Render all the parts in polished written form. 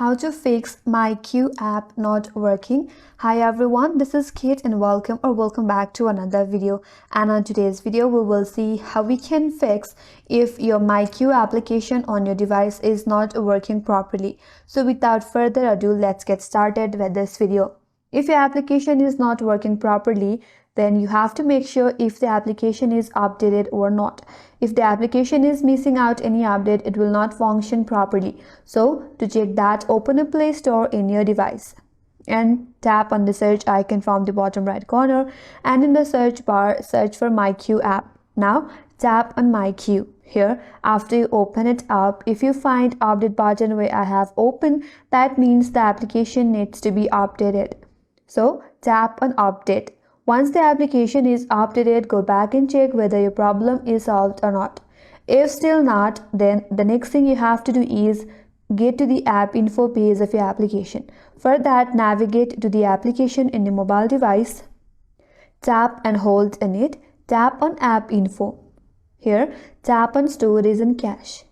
How to fix MyQ app not working. Hi everyone, this is Kate and welcome back to another video. And on today's video we will see how we can fix if your MyQ application on your device is not working properly. So without further ado, let's get started with this video. If your application is not working properly, then you have to make sure if the application is updated or not. If the application is missing out any update, it will not function properly. So to check that, open a Play Store in your device and tap on the search icon from the bottom right corner, and in the search bar search for MyQ app. Now tap on MyQ. Here, after you open it up, if you find update button where I have opened, that means the application needs to be updated. So tap on update. Once the application is updated, go back and check whether your problem is solved or not. If still not, then the next thing you have to do is get to the app info page of your application. For that, navigate to the application in your mobile device. Tap and hold on it. Tap on app info. Here, tap on storage and cache.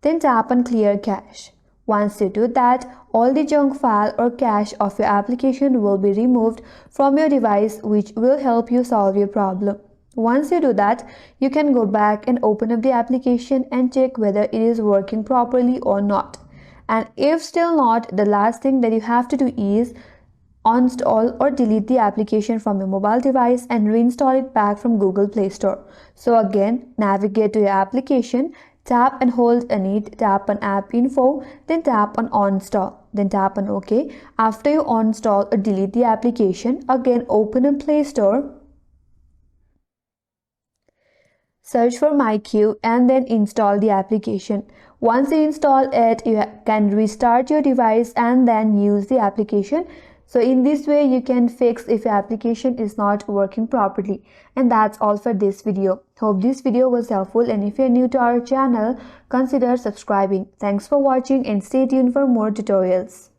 Then tap on clear cache. Once you do that, all the junk file or cache of your application will be removed from your device, which will help you solve your problem. Once you do that, you can go back and open up the application and check whether it is working properly or not. And if still not, the last thing that you have to do is uninstall or delete the application from your mobile device and reinstall it back from Google Play Store. So again, navigate to your application. Tap and hold on it, tap on app info, then tap on uninstall, then tap on OK. After you uninstall or delete the application, again open a Play Store, search for MyQ and then install the application. Once you install it, you can restart your device and then use the application. So in this way, you can fix if your application is not working properly. And that's all for this video. Hope this video was helpful, and if you're new to our channel, consider subscribing. Thanks for watching and stay tuned for more tutorials.